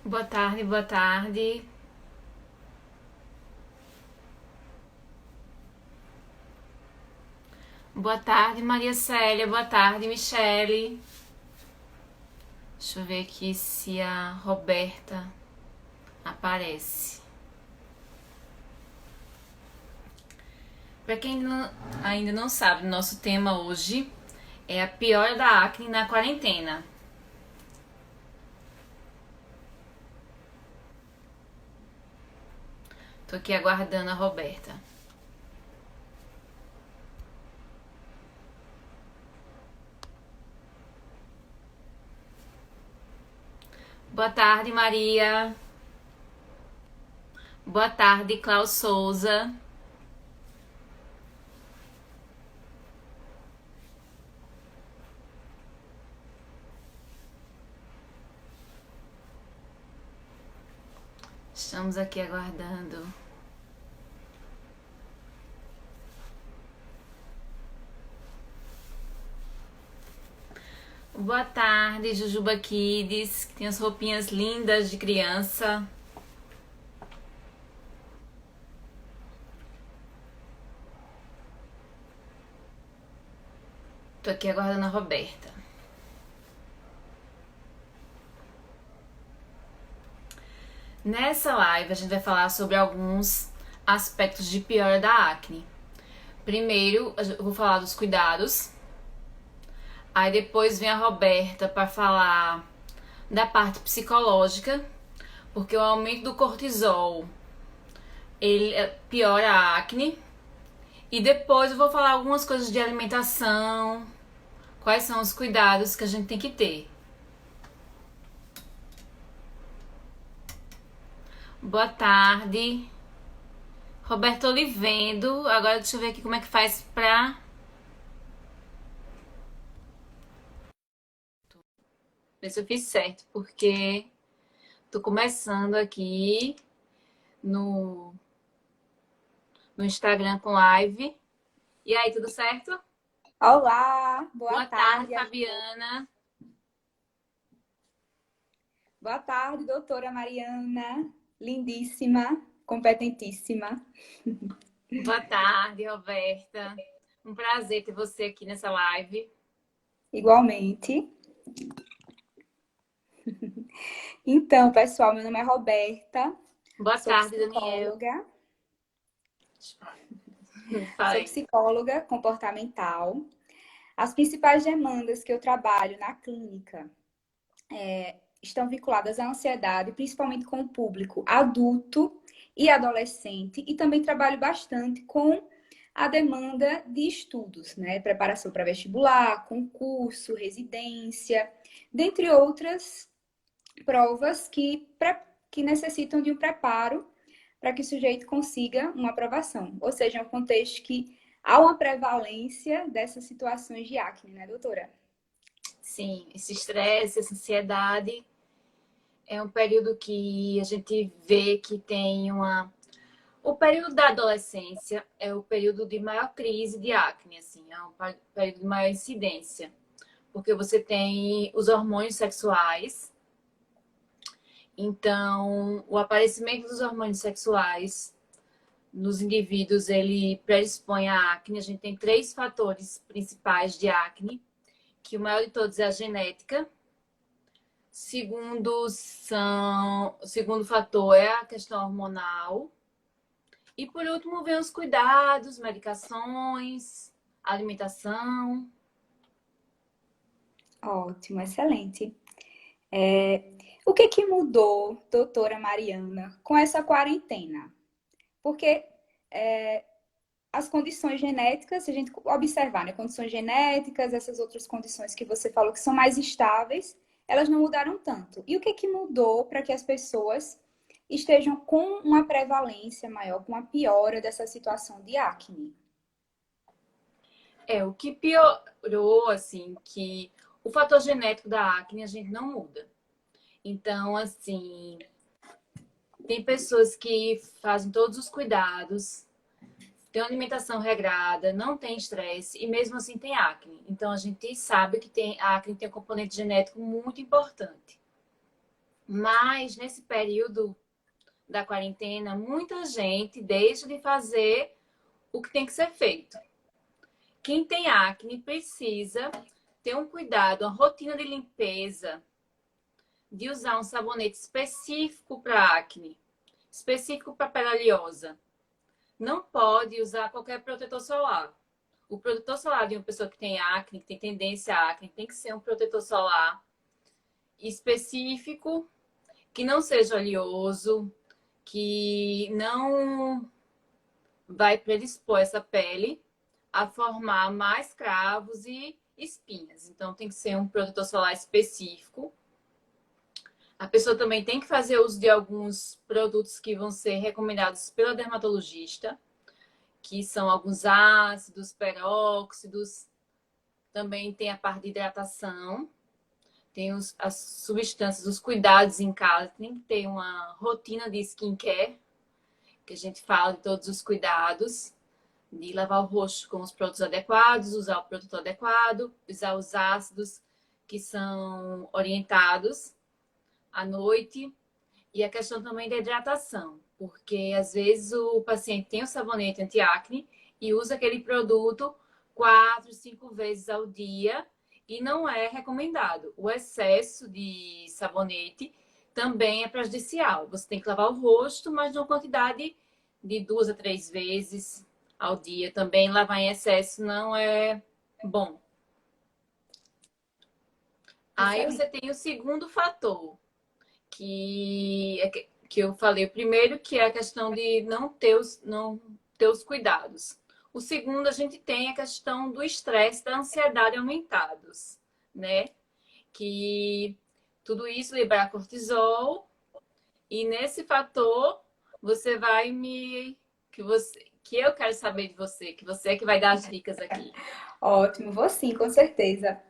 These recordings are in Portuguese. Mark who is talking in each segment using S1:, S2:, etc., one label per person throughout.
S1: Boa tarde, boa tarde. Boa tarde, Maria Célia. Boa tarde, Michele. Deixa eu ver aqui se a Roberta aparece. Para quem ainda não sabe, nosso tema hoje é a piora da acne na quarentena. Tô aqui aguardando a Roberta. Boa tarde, Maria. Boa tarde, Klaus Souza. Estamos aqui aguardando. Boa tarde, Jujuba Kids, que tem as roupinhas lindas de criança. Tô aqui aguardando a Roberta. Nessa live a gente vai falar sobre alguns aspectos de piora da acne. Primeiro eu vou falar dos cuidados. Aí depois vem a Roberta para falar da parte psicológica, porque o aumento do cortisol ele piora a acne. E depois eu vou falar algumas coisas de alimentação, quais são os cuidados que a gente tem que ter. Boa tarde. Roberto, tô lhe vendo. Agora deixa eu ver aqui como é que faz pra... ver se eu fiz certo, porque tô começando aqui no Instagram com live. E aí, tudo certo?
S2: Olá, boa
S1: Boa tarde,
S2: tarde.
S1: Fabiana.
S2: Boa tarde, doutora Mariana. Lindíssima, competentíssima.
S1: Boa tarde, Roberta. Um prazer ter você aqui nessa live.
S2: Igualmente. Então, pessoal, meu nome é Roberta,
S1: Boa
S2: sou
S1: tarde, Daniel.
S2: psicóloga, sou
S1: Falei.
S2: psicóloga comportamental. As principais demandas que eu trabalho na clínica estão vinculadas à ansiedade, principalmente com o público adulto e adolescente, e também trabalho bastante com a demanda de estudos, né? Preparação para vestibular, concurso, residência, dentre outras provas que necessitam de um preparo para que o sujeito consiga uma aprovação. Ou seja, é um contexto que há uma prevalência dessas situações de acne, né, doutora?
S1: Sim, esse estresse, essa ansiedade é um período que a gente vê que tem uma... O período da adolescência é o período de maior crise de acne, assim, é um período de maior incidência, porque você tem os hormônios sexuais. Então, o aparecimento dos hormônios sexuais nos indivíduos, ele predispõe à acne. A gente tem três fatores principais de acne, que o maior de todos é a genética. O segundo fator é a questão hormonal. E por último, vem os cuidados, medicações, alimentação.
S2: Ótimo, excelente. O que mudou, doutora Mariana, com essa quarentena? Porque as condições genéticas, se a gente observar, né, condições genéticas, essas outras condições que você falou que são mais estáveis, elas não mudaram tanto. E o que mudou para que as pessoas estejam com uma prevalência maior, com uma piora dessa situação de acne?
S1: O que piorou, assim, que o fator genético da acne a gente não muda. Então, assim, tem pessoas que fazem todos os cuidados, têm uma alimentação regrada, não tem estresse e mesmo assim tem acne. Então, a gente sabe que a acne tem um componente genético muito importante. Mas nesse período da quarentena, muita gente deixa de fazer o que tem que ser feito. Quem tem acne precisa ter um cuidado, uma rotina de limpeza, de usar um sabonete específico para acne, específico para pele oleosa. Não pode usar qualquer protetor solar. O protetor solar de uma pessoa que tem acne, que tem tendência a acne, tem que ser um protetor solar específico, que não seja oleoso, que não vai predispor essa pele a formar mais cravos e espinhas. Então, tem que ser um protetor solar específico. A pessoa também tem que fazer uso de alguns produtos que vão ser recomendados pela dermatologista, que são alguns ácidos, peróxidos. Também tem a parte de hidratação, tem as substâncias, os cuidados em casa. Tem que ter uma rotina de skincare, que a gente fala de todos os cuidados, de lavar o rosto com os produtos adequados, usar o produto adequado, usar os ácidos que são orientados à noite. E a questão também da hidratação, porque às vezes o paciente tem o sabonete anti-acne e usa aquele produto 4, 5 vezes ao dia e não é recomendado. O excesso de sabonete também é prejudicial. Você tem que lavar o rosto, mas numa quantidade de 2 a 3 vezes ao dia. Também lavar em excesso não é bom. Aí
S2: Excelente.
S1: você tem o segundo fator, que eu falei. O primeiro, que é a questão de não ter os cuidados. O segundo, a gente tem a questão do estresse, da ansiedade aumentados, né? Que tudo isso libera cortisol, e nesse fator você vai me que eu quero saber de você, que você é que vai dar as dicas aqui.
S2: Ótimo, vou sim, com certeza.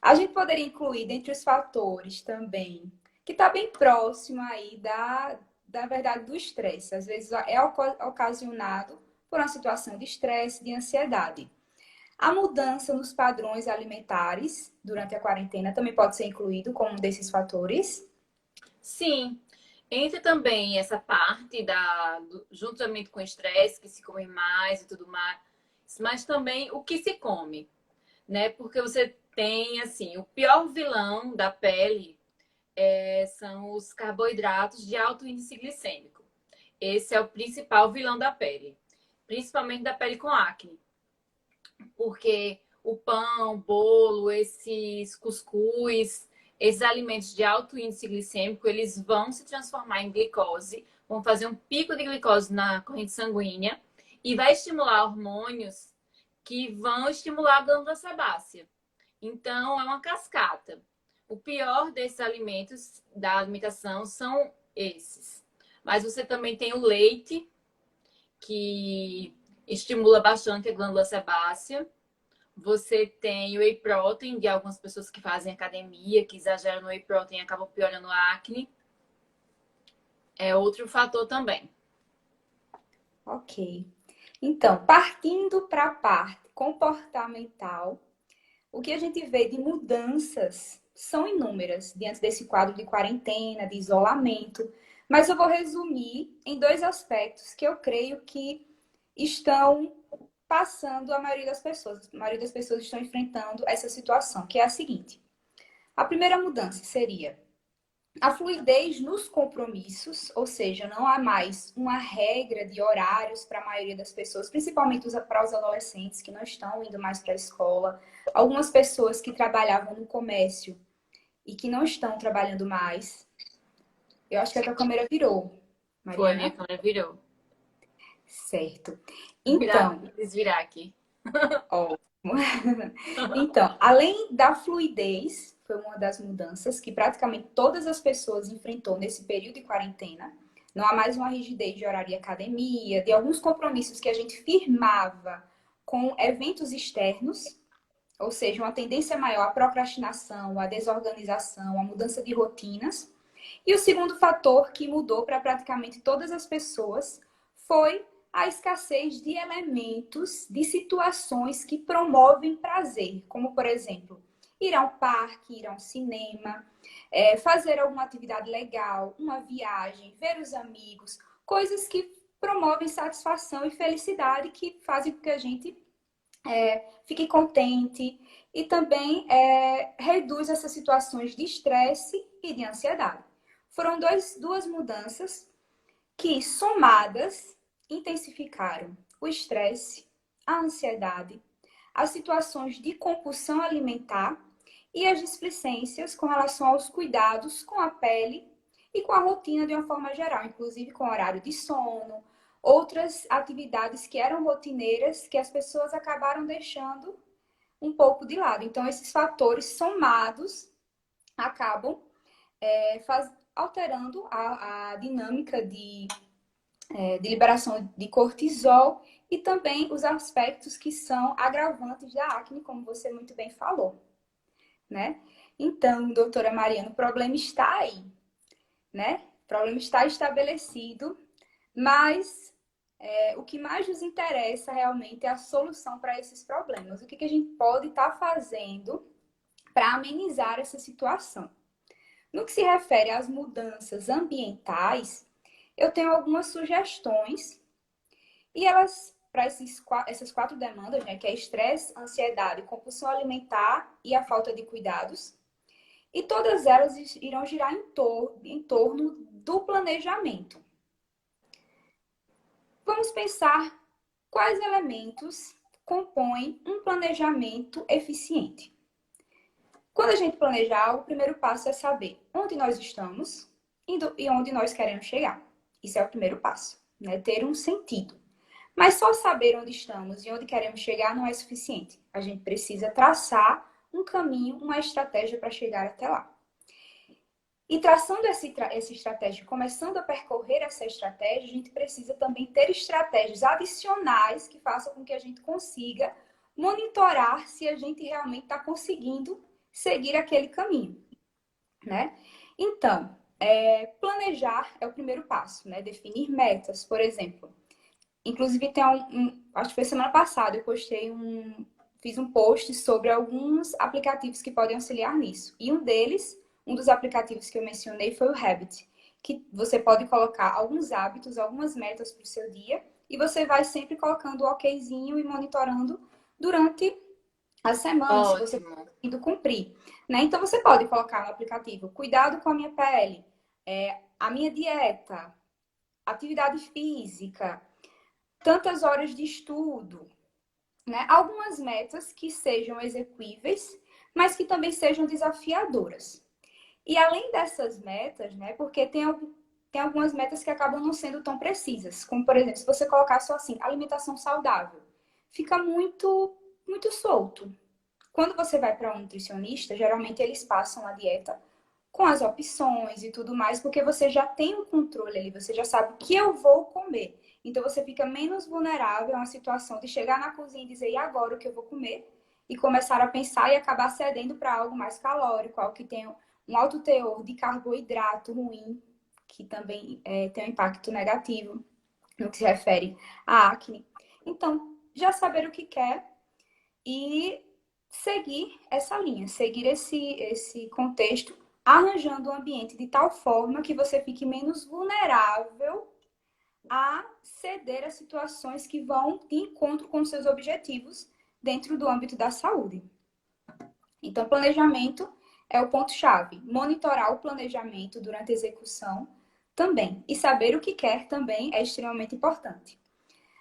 S2: A gente poderia incluir dentre os fatores também, que está bem próximo aí da verdade do estresse. Às vezes é ocasionado por uma situação de estresse, de ansiedade. A mudança nos padrões alimentares durante a quarentena também pode ser incluído como um desses fatores.
S1: Sim, entra também essa parte juntamente com o estresse, que se come mais e tudo mais, mas também o que se come, né? Porque você tem, assim, o pior vilão da pele são os carboidratos de alto índice glicêmico. Esse é o principal vilão da pele, principalmente da pele com acne, porque o pão, o bolo, esses cuscuz, esses alimentos de alto índice glicêmico, eles vão se transformar em glicose, vão fazer um pico de glicose na corrente sanguínea e vai estimular hormônios que vão estimular a glândula sebácea. Então, é uma cascata. O pior desses alimentos da alimentação são esses. Mas você também tem o leite, que estimula bastante a glândula sebácea. Você tem o whey protein, de algumas pessoas que fazem academia, que exageram no whey protein e acabam piorando a acne. É outro fator também.
S2: Ok. Então, partindo para a parte comportamental, o que a gente vê de mudanças são inúmeras diante desse quadro de quarentena, de isolamento, mas eu vou resumir em dois aspectos que eu creio que estão passando a maioria das pessoas. A maioria das pessoas estão enfrentando essa situação, que é a seguinte: a primeira mudança seria a fluidez nos compromissos, ou seja, não há mais uma regra de horários para a maioria das pessoas, principalmente para os adolescentes que não estão indo mais para a escola. Algumas pessoas que trabalhavam no comércio e que não estão trabalhando mais. Eu acho que a tua câmera virou,
S1: Foi, minha
S2: Mariana.
S1: câmera virou.
S2: Certo.
S1: Virar,
S2: Então,
S1: desvirar aqui.
S2: ótimo. Então, além da fluidez, foi uma das mudanças que praticamente todas as pessoas enfrentou nesse período de quarentena. Não há mais uma rigidez de horário de academia, de alguns compromissos que a gente firmava com eventos externos, ou seja, uma tendência maior à procrastinação, à desorganização, à mudança de rotinas. E o segundo fator que mudou para praticamente todas as pessoas foi a escassez de elementos, de situações que promovem prazer, como por exemplo, Ir ao parque, ir ao cinema, fazer alguma atividade legal, uma viagem, ver os amigos, coisas que promovem satisfação e felicidade, que fazem com que a gente fique contente e também reduz essas situações de estresse e de ansiedade. Foram duas mudanças que, somadas, intensificaram o estresse, a ansiedade, as situações de compulsão alimentar e as displicências com relação aos cuidados com a pele e com a rotina de uma forma geral, inclusive com horário de sono, outras atividades que eram rotineiras que as pessoas acabaram deixando um pouco de lado. Então, esses fatores somados acabam alterando a dinâmica de liberação de cortisol e também os aspectos que são agravantes da acne, como você muito bem falou, né? Então, doutora Mariana, o problema está aí, né? O problema está estabelecido, mas o que mais nos interessa realmente é a solução para esses problemas. O que a gente pode estar fazendo para amenizar essa situação? No que se refere às mudanças ambientais, eu tenho algumas sugestões e elas, para essas 4 demandas, né, que é estresse, ansiedade, compulsão alimentar e a falta de cuidados, e todas elas irão girar em torno do planejamento. Vamos pensar quais elementos compõem um planejamento eficiente. Quando a gente planejar, o primeiro passo é saber onde nós estamos e onde nós queremos chegar. Isso é o primeiro passo, né? Ter um sentido. Mas só saber onde estamos e onde queremos chegar não é suficiente. A gente precisa traçar um caminho, uma estratégia para chegar até lá. E traçando essa estratégia, começando a percorrer essa estratégia, a gente precisa também ter estratégias adicionais que façam com que a gente consiga monitorar se a gente realmente está conseguindo seguir aquele caminho, né? Então, planejar é o primeiro passo, né? Definir metas, por exemplo. Inclusive, acho que foi semana passada, fiz um post sobre alguns aplicativos que podem auxiliar nisso. E um dos aplicativos que eu mencionei foi o Habit, que você pode colocar alguns hábitos, algumas metas para o seu dia, e você vai sempre colocando o okzinho e monitorando durante a semana, se você está conseguindo cumprir. Né? Então, você pode colocar no aplicativo, cuidado com a minha pele, a minha dieta, atividade física, tantas horas de estudo, né? Algumas metas que sejam execuíveis, mas que também sejam desafiadoras. E além dessas metas, né? Porque tem algumas metas que acabam não sendo tão precisas, como por exemplo, se você colocar só assim, alimentação saudável, fica muito solto. Quando você vai para um nutricionista, geralmente eles passam a dieta com as opções e tudo mais, porque você já tem um controle ali, você já sabe o que eu vou comer. Então você fica menos vulnerável a uma situação de chegar na cozinha e dizer, e agora o que eu vou comer? E começar a pensar e acabar cedendo para algo mais calórico, algo que tem um alto teor de carboidrato ruim, que também tem um impacto negativo no que se refere à acne. Então, já saber o que quer e seguir essa linha, seguir esse contexto, arranjando um ambiente de tal forma que você fique menos vulnerável a ceder a situações que vão de encontro com seus objetivos dentro do âmbito da saúde. Então, planejamento é o ponto-chave. Monitorar o planejamento durante a execução também. E saber o que quer também é extremamente importante.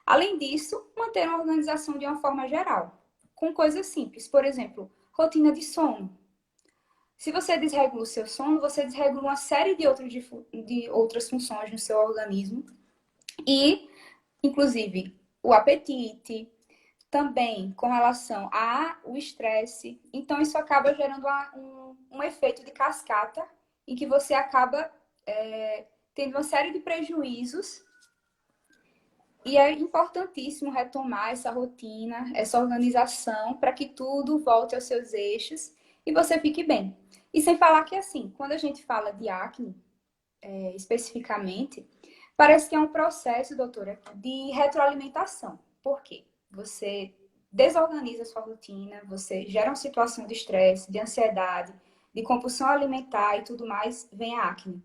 S2: Além disso, manter uma organização de uma forma geral, com coisas simples. Por exemplo, rotina de sono. Se você desregula o seu sono, você desregula uma série de outras funções no seu organismo. E, inclusive, o apetite, também com relação ao estresse. Então, isso acaba gerando um efeito de cascata em que você acaba tendo uma série de prejuízos. E é importantíssimo retomar essa rotina, essa organização, para que tudo volte aos seus eixos e você fique bem. E sem falar que, assim, quando a gente fala de acne, especificamente, parece que é um processo, doutora, de retroalimentação. Por quê? Você desorganiza a sua rotina, você gera uma situação de estresse, de ansiedade, de compulsão alimentar e tudo mais, vem a acne.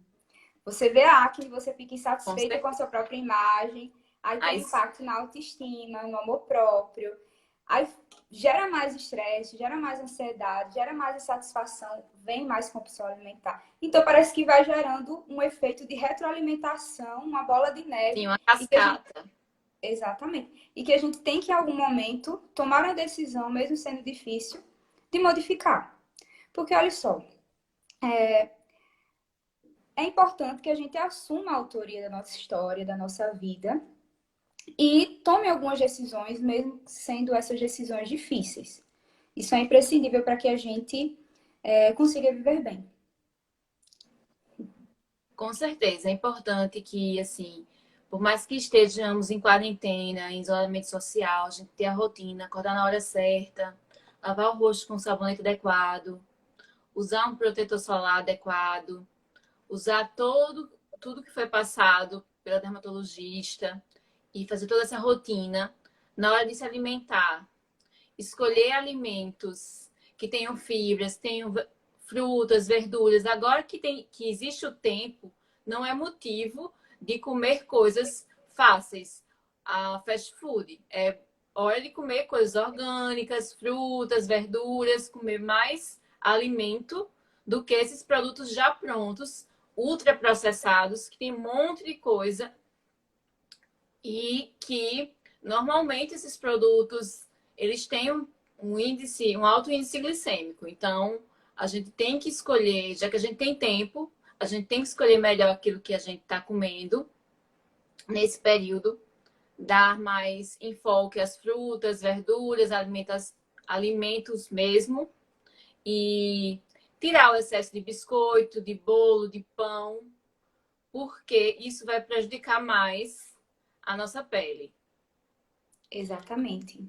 S2: Você vê a acne, você fica
S1: Com
S2: insatisfeita com a
S1: certeza.
S2: sua própria imagem, aí tem um
S1: Mas,
S2: impacto na autoestima, no amor próprio, aí gera mais estresse, gera mais ansiedade, gera mais insatisfação, vem mais compulsão alimentar. Então parece que vai gerando um efeito de retroalimentação, uma bola de
S1: sim,
S2: neve,
S1: uma
S2: e que a gente
S1: cascata.
S2: exatamente. E que a gente tem que, em algum momento, tomar uma decisão, mesmo sendo difícil, de modificar. Porque, olha só, é importante que a gente assuma a autoria da nossa história, da nossa vida, e tome algumas decisões, mesmo sendo essas decisões difíceis. Isso é imprescindível para que a gente consiga viver bem.
S1: Com certeza, é importante que, assim, por mais que estejamos em quarentena, em isolamento social, a gente ter a rotina, acordar na hora certa, lavar o rosto com sabonete adequado, usar um protetor solar adequado, usar tudo que foi passado pela dermatologista e fazer toda essa rotina na hora de se alimentar. Escolher alimentos que tenham fibras, tenham frutas, verduras. Agora que existe o tempo, não é motivo de comer coisas fáceis. A fast food é hora de comer coisas orgânicas, frutas, verduras, comer mais alimento do que esses produtos já prontos, ultraprocessados, que tem um monte de coisa e que normalmente esses produtos eles têm um alto índice glicêmico. Então, a gente tem que escolher, já que a gente tem tempo, a gente tem que escolher melhor aquilo que a gente está comendo nesse período, dar mais enfoque às frutas, verduras, alimentos mesmo, e tirar o excesso de biscoito, de bolo, de pão, porque isso vai prejudicar mais a nossa pele.
S2: Exatamente.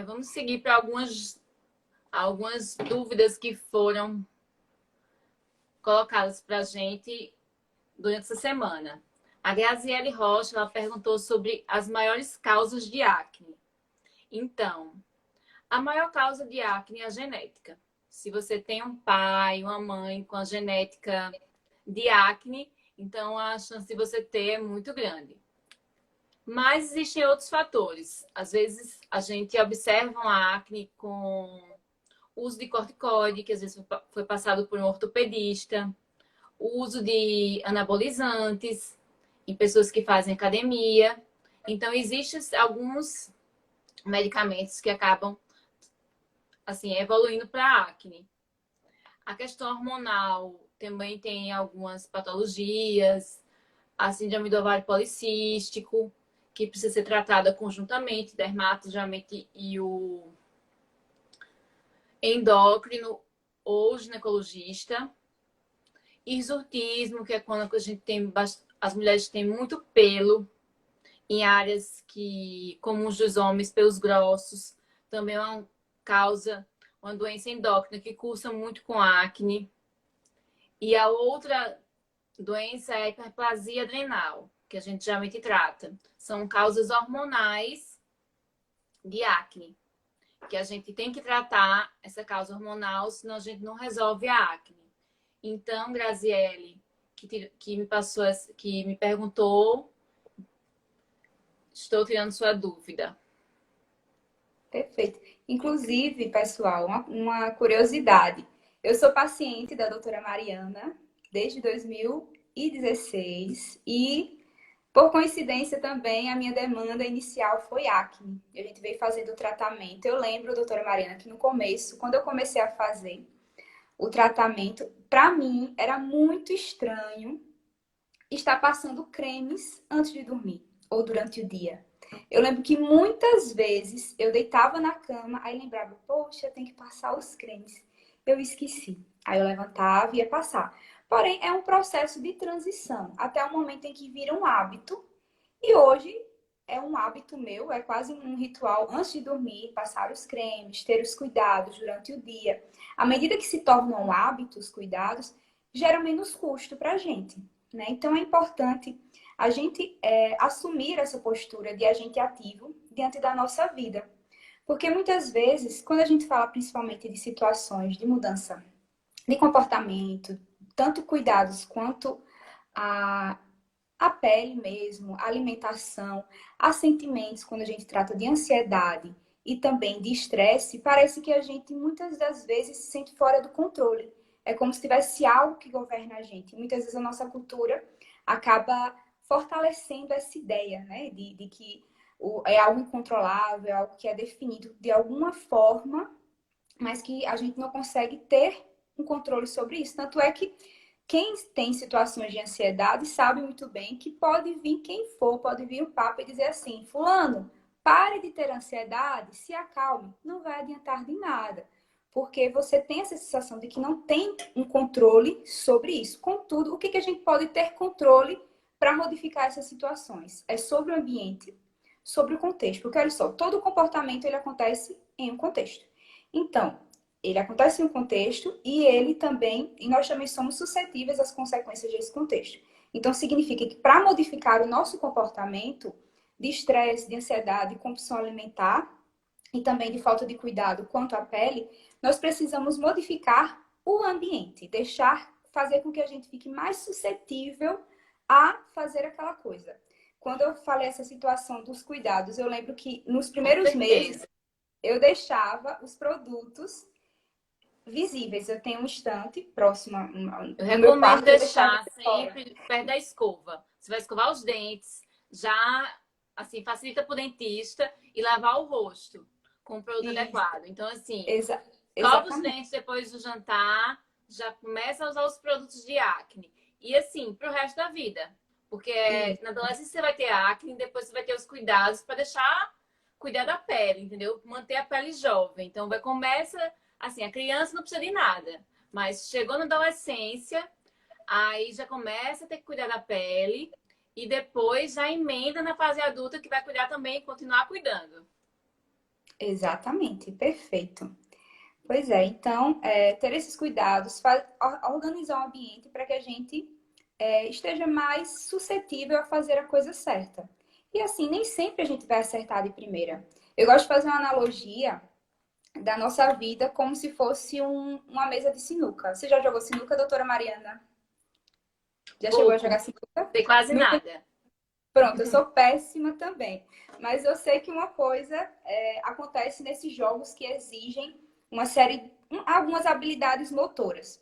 S1: Vamos seguir para algumas dúvidas que foram colocadas para a gente durante essa semana. A Graziele Rocha ela perguntou sobre as maiores causas de acne. Então, a maior causa de acne é a genética. Se você tem um pai, uma mãe com a genética de acne, então a chance de você ter é muito grande. Mas existem outros fatores. Às vezes a gente observa uma acne com uso de corticoide, que às vezes foi passado por um ortopedista, o uso de anabolizantes em pessoas que fazem academia. Então, existem alguns medicamentos que acabam assim evoluindo para acne. A questão hormonal também tem algumas patologias, a síndrome do ovário policístico, que precisa ser tratada conjuntamente, dermato, geralmente, e o endócrino ou ginecologista. Hirsutismo, que é quando a gente tem as mulheres têm muito pelo em áreas que comuns dos homens, pelos grossos, também é uma causa, uma doença endócrina que cursa muito com acne. E a outra doença é a hiperplasia adrenal, que a gente geralmente trata. São causas hormonais de acne, que a gente tem que tratar essa causa hormonal, senão a gente não resolve a acne. Então, Graziele, que me passou, que me perguntou, estou tirando sua dúvida.
S2: Perfeito. Inclusive, pessoal, uma curiosidade. Eu sou paciente da doutora Mariana desde 2016 e, por coincidência também, a minha demanda inicial foi acne. A gente veio fazendo o tratamento. Eu lembro, doutora Mariana, que no começo, quando eu comecei a fazer o tratamento, para mim era muito estranho estar passando cremes antes de dormir ou durante o dia. Eu lembro que muitas vezes eu deitava na cama, aí lembrava, poxa, tem que passar os cremes. Eu esqueci. Aí eu levantava e ia passar. Porém, é um processo de transição, até o momento em que vira um hábito. E hoje é um hábito meu, é quase um ritual antes de dormir, passar os cremes, ter os cuidados durante o dia. À medida que se tornam um hábito, os cuidados, gera menos custo para a gente, né? Então é importante a gente assumir essa postura de agente ativo diante da nossa vida. Porque muitas vezes, quando a gente fala principalmente de situações de mudança de comportamento, tanto cuidados quanto a, a pele mesmo, a alimentação, a sentimentos, quando a gente trata de ansiedade e também de estresse, parece que a gente muitas das vezes se sente fora do controle. É como se tivesse algo que governa a gente. Muitas vezes a nossa cultura acaba fortalecendo essa ideia, né, de que é algo incontrolável, é algo que é definido de alguma forma, mas que a gente não consegue ter um controle sobre isso. Tanto é que quem tem situações de ansiedade sabe muito bem que pode vir quem for, pode vir o Papa e dizer assim: Fulano, pare de ter ansiedade, se acalme. Não vai adiantar de nada, porque você tem essa sensação de que não tem um controle sobre isso. Contudo, o que a gente pode ter controle para modificar essas situações? É sobre o ambiente, sobre o contexto. Porque olha só, todo comportamento ele acontece em um contexto. Então, ele acontece em um contexto e nós também somos suscetíveis às consequências desse contexto. Então, significa que para modificar o nosso comportamento de estresse, de ansiedade, de compulsão alimentar e também de falta de cuidado quanto à pele, nós precisamos modificar o ambiente, fazer com que a gente fique mais suscetível a fazer aquela coisa. Quando eu falei essa situação dos cuidados, eu lembro que nos primeiros meses eu deixava os produtos visíveis. Eu tenho um estante próximo
S1: Eu
S2: no meu
S1: recomendo
S2: quarto, eu deixava
S1: deixar
S2: de fora.
S1: sempre perto da escova. Você vai escovar os dentes, já assim facilita para o dentista e lavar o rosto com o produto
S2: Isso,
S1: adequado. Então, assim,
S2: exa
S1: escova os
S2: exatamente.
S1: dentes depois do jantar, já começa a usar os produtos de acne. E assim, para o resto da vida. Porque
S2: Isso,
S1: na adolescência você vai ter acne, depois você vai ter os cuidados para deixar cuidar da pele, entendeu? Manter a pele jovem. Então, começa assim, a criança não precisa de nada. Mas chegou na adolescência, aí já começa a ter que cuidar da pele e depois já emenda na fase adulta que vai cuidar também e continuar cuidando.
S2: exatamente, perfeito. Pois é, então, ter esses cuidados, organizar o ambiente para que a gente esteja mais suscetível a fazer a coisa certa. E assim, nem sempre a gente vai acertar de primeira. Eu gosto de fazer uma analogia da nossa vida como se fosse uma mesa de sinuca. Você já jogou sinuca, doutora Mariana? Já chegou a
S1: Pouco,
S2: jogar sinuca?
S1: sei quase
S2: Não.
S1: nada.
S2: Pronto, eu sou péssima também. Mas eu sei que uma coisa acontece nesses jogos que exigem algumas habilidades motoras.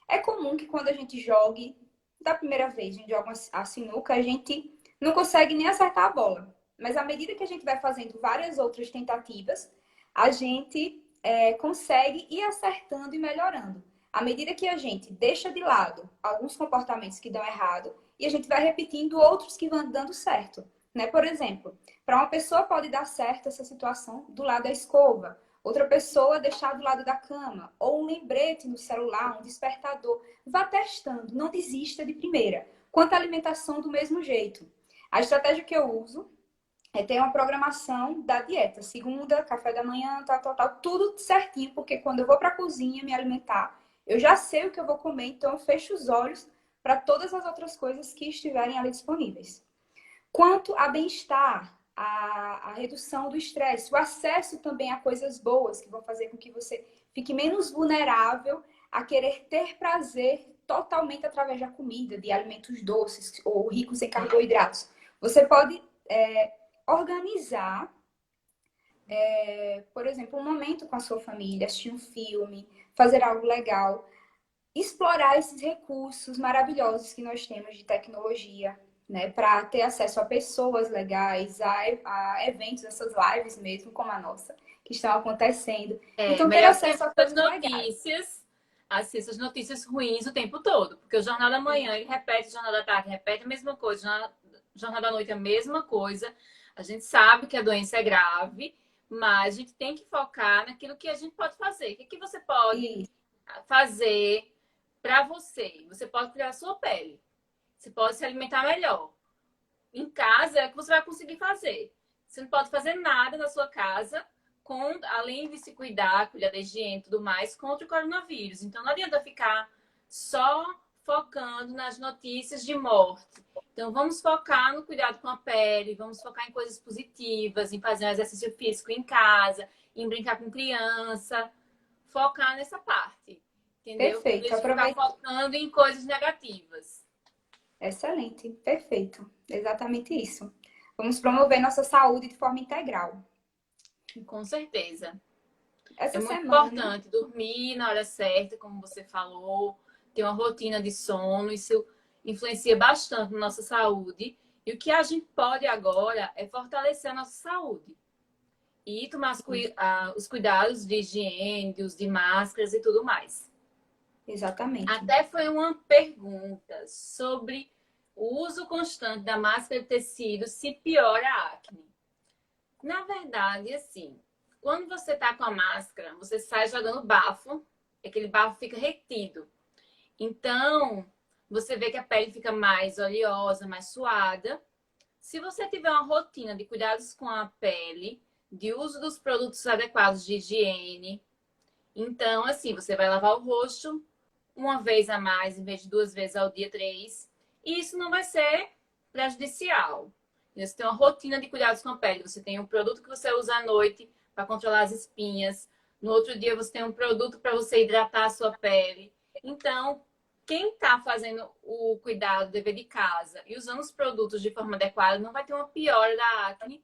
S2: É comum que quando a gente jogue, da primeira vez, a gente joga a sinuca, a gente não consegue nem acertar a bola. Mas à medida que a gente vai fazendo várias outras tentativas, a gente consegue ir acertando e melhorando. À medida que a gente deixa de lado alguns comportamentos que dão errado e a gente vai repetindo outros que vão dando certo. Né? Por exemplo, para uma pessoa pode dar certo essa situação do lado da escova, outra pessoa deixar do lado da cama, ou um lembrete no celular, um despertador. Vá testando, não desista de primeira. Quanto à alimentação, do mesmo jeito. A estratégia que eu uso é ter uma programação da dieta. Segunda, café da manhã, tal, tudo certinho, porque quando eu vou para a cozinha me alimentar, eu já sei o que eu vou comer, então eu fecho os olhos para todas as outras coisas que estiverem ali disponíveis. Quanto a bem-estar, a redução do estresse, o acesso também a coisas boas que vão fazer com que você fique menos vulnerável a querer ter prazer totalmente através da comida, de alimentos doces ou ricos em carboidratos. Você pode organizar, por exemplo, um momento com a sua família, assistir um filme, fazer algo legal, explorar esses recursos maravilhosos que nós temos de tecnologia, né, para ter acesso a pessoas legais, a eventos, essas lives mesmo, como a nossa, que estão acontecendo.
S1: É
S2: Então, ter
S1: melhor do que
S2: acesso a
S1: as
S2: coisas legais.
S1: notícias, assista as notícias ruins o tempo todo. Porque o Jornal da Manhã, ele repete, o Jornal da Tarde repete a mesma coisa, o Jornal da Noite a mesma coisa. A gente sabe que a doença é grave, mas a gente tem que focar naquilo que a gente pode fazer. O que, que você pode
S2: E
S1: fazer para você? Você pode criar a sua pele. Você pode se alimentar melhor. Em casa é o que você vai conseguir fazer. Você não pode fazer nada na sua casa além de se cuidar, cuidar da higiene e tudo mais, contra o coronavírus. Então não adianta ficar só focando nas notícias de morte. Então, vamos focar no cuidado com a pele, vamos focar em coisas positivas, em fazer um exercício físico em casa, em brincar com criança, focar nessa parte, entendeu? Em
S2: Perfeito.
S1: vez de ficar
S2: Aproveita.
S1: focando em coisas negativas.
S2: Excelente. Perfeito. Exatamente isso. Vamos promover nossa saúde de forma integral.
S1: Com certeza. É
S2: Essa
S1: muito
S2: semana,
S1: importante dormir na hora certa, como você falou, ter uma rotina de sono, isso influencia bastante na nossa saúde. E o que a gente pode agora é fortalecer a nossa saúde e tomar os cuidados de higiene, de uso de máscaras e tudo mais.
S2: exatamente.
S1: Até foi uma pergunta sobre o uso constante da máscara de tecido se piora a acne. Na verdade, assim, quando você tá com a máscara, você sai jogando bafo, aquele bafo fica retido. Então, você vê que a pele fica mais oleosa, mais suada. Se você tiver uma rotina de cuidados com a pele, de uso dos produtos adequados de higiene, então, assim, você vai lavar o rosto uma vez a mais, em vez de 2 vezes ao dia, 3. E isso não vai ser prejudicial. Você tem uma rotina de cuidados com a pele. Você tem um produto que você usa à noite para controlar as espinhas. No outro dia, você tem um produto para você hidratar a sua pele. Então, quem está fazendo o cuidado, o dever de casa e usando os produtos de forma adequada, não vai ter uma piora da acne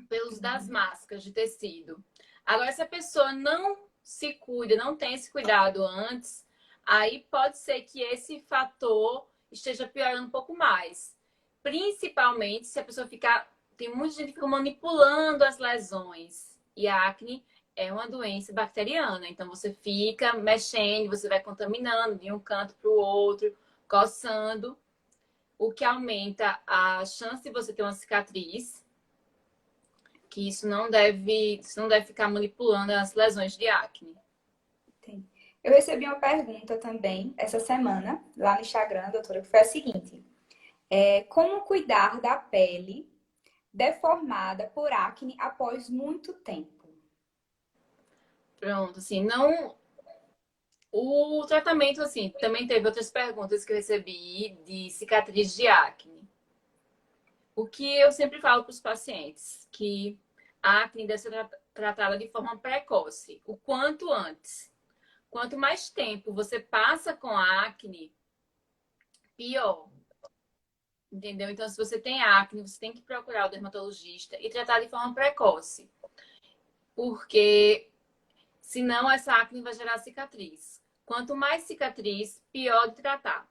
S1: pelo uso das máscaras de tecido. Agora, se a pessoa não se cuida, não tem esse cuidado antes, aí pode ser que esse fator esteja piorando um pouco mais. Principalmente se a pessoa ficar. Tem muita gente que fica manipulando as lesões. E a acne é uma doença bacteriana. Então você fica mexendo, você vai contaminando de um canto para o outro, coçando, o que aumenta a chance de você ter uma cicatriz, que isso não deve ficar manipulando as lesões de acne.
S2: Tem. Eu recebi uma pergunta também essa semana, lá no Instagram, doutora, que foi a seguinte: como cuidar da pele deformada por acne após muito tempo?
S1: Pronto, assim, não. O tratamento, assim, também teve outras perguntas que eu recebi de cicatriz de acne. O que eu sempre falo para os pacientes, que a acne deve ser tratada de forma precoce, o quanto antes. Quanto mais tempo você passa com a acne, pior. Entendeu? Então, se você tem acne, você tem que procurar o dermatologista e tratar de forma precoce. Porque senão essa acne vai gerar cicatriz. Quanto mais cicatriz, pior de tratar.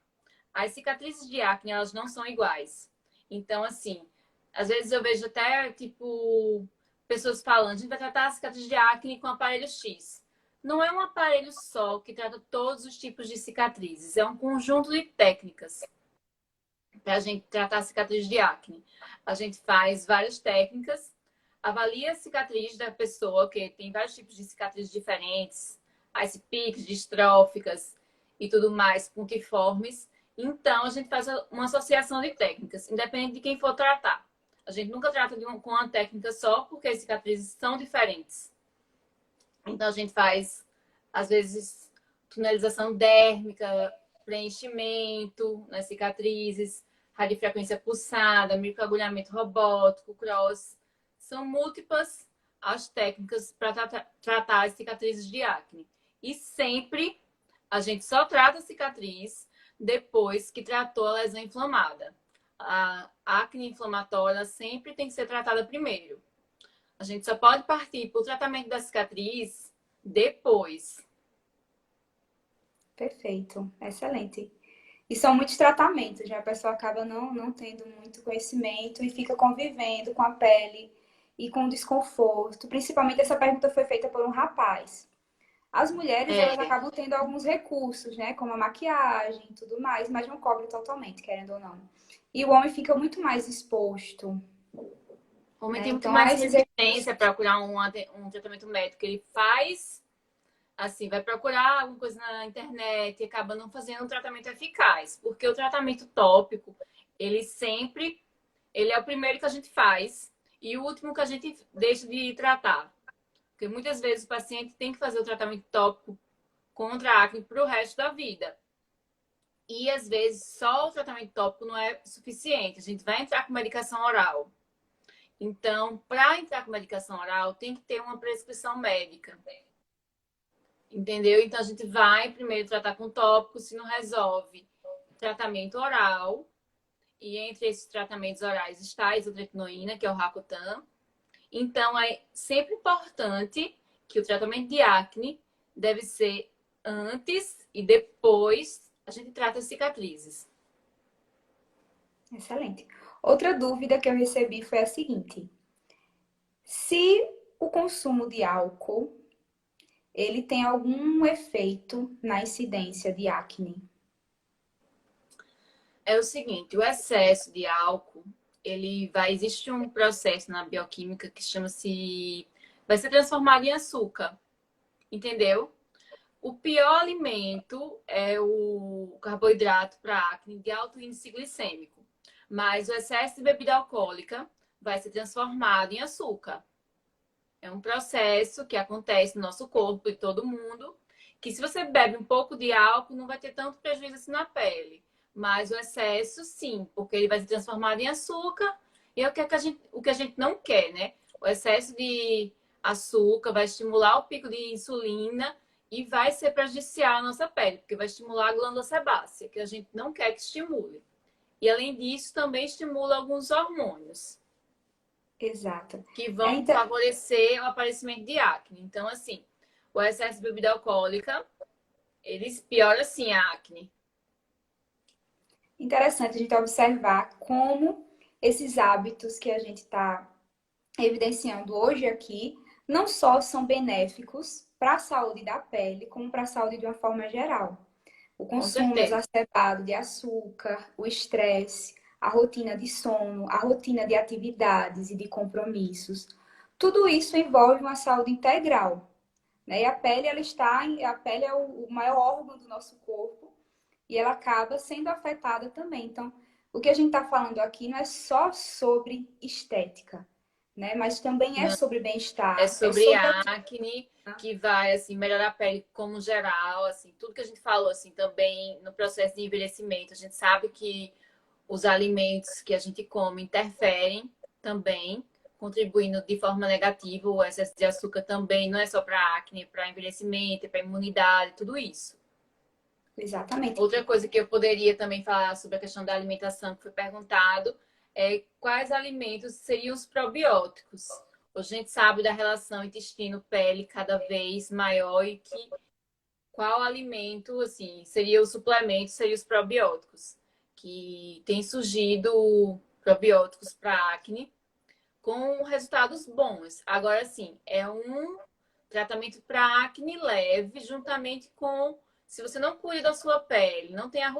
S1: As cicatrizes de acne, elas não são iguais. Então, assim, às vezes eu vejo até, tipo, pessoas falando, a gente vai tratar a cicatriz de acne com aparelho X. Não é um aparelho só que trata todos os tipos de cicatrizes, é um conjunto de técnicas para a gente tratar a cicatriz de acne. A gente faz várias técnicas, avalia a cicatriz da pessoa, que tem vários tipos de cicatrizes diferentes, ice picks, distróficas e tudo mais, pontiformes. Então, a gente faz uma associação de técnicas, independente de quem for tratar. A gente nunca trata com uma técnica só, porque as cicatrizes são diferentes. Então, a gente faz, às vezes, tunelização dérmica, preenchimento nas cicatrizes, radiofrequência pulsada, microagulhamento robótico, cross. São múltiplas as técnicas para tratar as cicatrizes de acne. E sempre a gente só trata a cicatriz depois que tratou a lesão inflamada. A acne inflamatória sempre tem que ser tratada primeiro. A gente só pode partir para o tratamento da cicatriz depois.
S2: Perfeito, excelente. E são muitos tratamentos, né? A pessoa acaba não tendo muito conhecimento e fica convivendo com a pele e com o desconforto. Principalmente essa pergunta foi feita por um rapaz. As mulheres, elas
S1: É,
S2: acabam tendo alguns recursos, né? Como a maquiagem e tudo mais, mas não cobre totalmente, querendo ou não. E o homem fica muito mais exposto,
S1: o homem
S2: né?
S1: tem muito
S2: Então,
S1: mais
S2: esses
S1: resistência para procurar um tratamento médico. Ele faz, assim, vai procurar alguma coisa na internet e acaba não fazendo um tratamento eficaz. Porque o tratamento tópico, ele sempre, ele é o primeiro que a gente faz e o último que a gente deixa de tratar. Porque muitas vezes o paciente tem que fazer o tratamento tópico contra a acne para o resto da vida. E às vezes só o tratamento tópico não é suficiente. A gente vai entrar com medicação oral. Então, para entrar com medicação oral, tem que ter uma prescrição médica. Entendeu? Então a gente vai primeiro tratar com tópico, se não resolve, tratamento oral. E entre esses tratamentos orais está a isotretinoína, que é o Racotan. Então é sempre importante que o tratamento de acne deve ser antes e depois a gente trata as cicatrizes.
S2: Excelente. Outra dúvida que eu recebi foi a seguinte: se o consumo de álcool ele tem algum efeito na incidência de acne?
S1: É o seguinte, o excesso de álcool, ele vai existe um processo na bioquímica que chama-se vai ser transformado em açúcar, entendeu? O pior alimento é o carboidrato para acne de alto índice glicêmico, mas o excesso de bebida alcoólica vai ser transformado em açúcar. É um processo que acontece no nosso corpo e todo mundo, que se você bebe um pouco de álcool, não vai ter tanto prejuízo assim na pele. Mas o excesso, sim, porque ele vai se transformar em açúcar e é o que a gente não quer, né? O excesso de açúcar vai estimular o pico de insulina e vai ser prejudicial à nossa pele, porque vai estimular a glândula sebácea, que a gente não quer que estimule. E além disso, também estimula alguns hormônios
S2: Exato.
S1: que
S2: É,
S1: vão favorecer o aparecimento de acne. Então, assim, o excesso de bebida alcoólica, eles piora, sim, a acne.
S2: interessante a gente observar como esses hábitos que a gente está evidenciando hoje aqui não só são benéficos para a saúde da pele, como para a saúde de uma forma geral. O
S1: Com
S2: consumo
S1: certeza.
S2: exacerbado de açúcar, o estresse, a rotina de sono, a rotina de atividades e de compromissos, tudo isso envolve uma saúde integral, né? E a pele, a pele é o maior órgão do nosso corpo e ela acaba sendo afetada também. Então, o que a gente está falando aqui não é só sobre estética, né? Mas também é
S1: Não,
S2: sobre
S1: é
S2: bem-estar, é
S1: sobre
S2: sobre
S1: a acne que vai, assim, melhorar a pele como geral, assim, tudo que a gente falou, assim, também no processo de envelhecimento. A gente sabe que os alimentos que a gente come interferem também, contribuindo de forma negativa. O excesso de açúcar também não é só para acne, é para envelhecimento, é para imunidade, tudo isso.
S2: exatamente.
S1: Outra coisa que eu poderia também falar sobre a questão da alimentação que foi perguntado é quais alimentos seriam os probióticos. A gente sabe da relação intestino-pele cada vez maior e que qual alimento, assim, seria o suplemento, seria os probióticos, que tem surgido probióticos para acne com resultados bons. Agora, sim, é um tratamento para acne leve, juntamente com, se você não cuida da sua pele, não tem a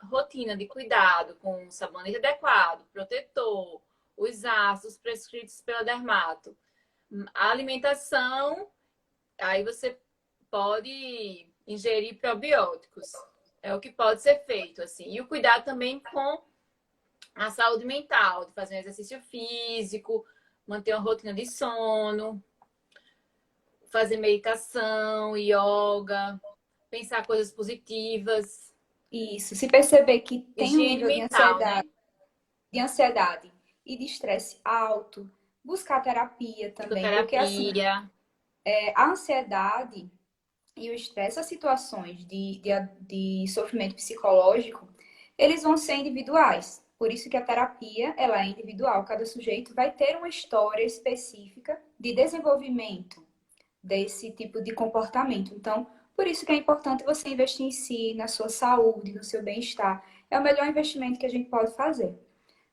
S1: rotina de cuidado com sabonete adequado, protetor, os ácidos prescritos pela dermato, a alimentação, aí você pode ingerir probióticos. É o que pode ser feito, assim. E o cuidado também com a saúde mental, de fazer um exercício físico, manter uma rotina de sono, fazer meditação, yoga, pensar coisas positivas,
S2: Isso. Se perceber que tem um
S1: higiene
S2: nível
S1: mental, né?
S2: de ansiedade e de estresse alto, buscar terapia também, porque assim,
S1: Psicoterapia.
S2: a ansiedade e o estresse, as situações de sofrimento psicológico, eles vão ser individuais. Por isso que a terapia, ela é individual. Cada sujeito vai ter uma história específica de desenvolvimento desse tipo de comportamento. Então, por isso que é importante você investir em si, na sua saúde, no seu bem-estar. É o melhor investimento que a gente pode fazer,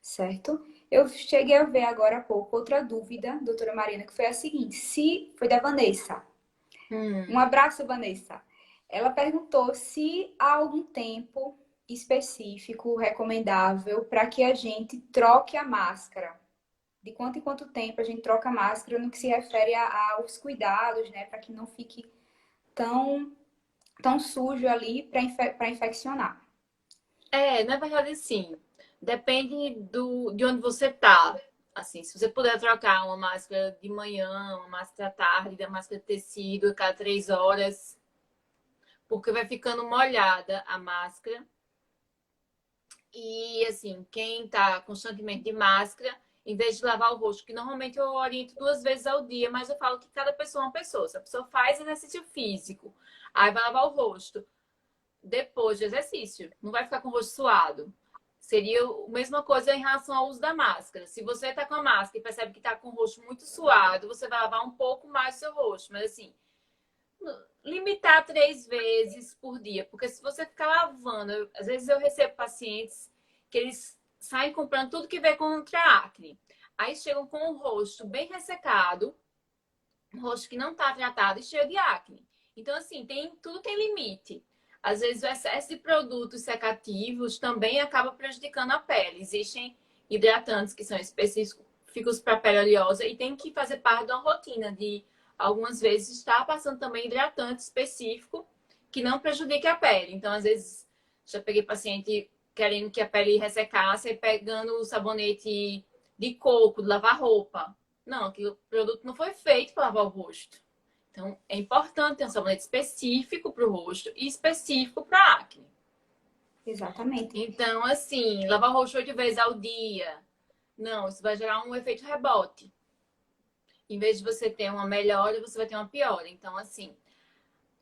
S2: certo? Eu cheguei a ver agora há pouco outra dúvida, doutora Marina, que foi a seguinte: se foi da Vanessa. Um
S1: Hum.
S2: abraço, Vanessa. Ela perguntou se há algum tempo específico recomendável para que a gente troque a máscara. De quanto em quanto tempo a gente troca a máscara no que se refere aos cuidados, né? Para que não fique tão, tão sujo ali para infeccionar.
S1: Na verdade, sim. Depende de onde você tá. Assim, se você puder trocar uma máscara de manhã, uma máscara à tarde, uma máscara de tecido a cada 3 horas, porque vai ficando molhada a máscara E, assim, quem tá constantemente de máscara, em vez de lavar o rosto, que normalmente eu oriento 2 vezes ao dia, mas eu falo que cada pessoa é uma pessoa. Se a pessoa faz exercício físico, aí vai lavar o rosto depois do exercício, não vai ficar com o rosto suado. Seria a mesma coisa em relação ao uso da máscara. Se você tá com a máscara e percebe que tá com o rosto muito suado, você vai lavar um pouco mais o seu rosto. Mas, assim, limitar 3 vezes por dia, porque se você ficar lavando, às vezes eu recebo pacientes que eles saem comprando tudo que vem contra a acne. Aí chegam com o rosto bem ressecado, um rosto que não está tratado e cheio de acne. Então, assim, tudo tem limite. Às vezes o excesso de produtos secativos também acaba prejudicando a pele. Existem hidratantes que são específicos para a pele oleosa e tem que fazer parte de uma rotina de algumas vezes estar passando também hidratante específico que não prejudique a pele. Então, às vezes, já peguei paciente querendo que a pele ressecasse e pegando o sabonete de coco, de lavar roupa. Não, que o produto não foi feito para lavar o rosto. Então, é importante ter um sabonete específico para o rosto e específico para acne.
S2: Exatamente.
S1: Então, assim, lavar o rosto 8 vezes ao dia. Não, isso vai gerar um efeito rebote. Em vez de você ter uma melhora, você vai ter uma piora. Então, assim,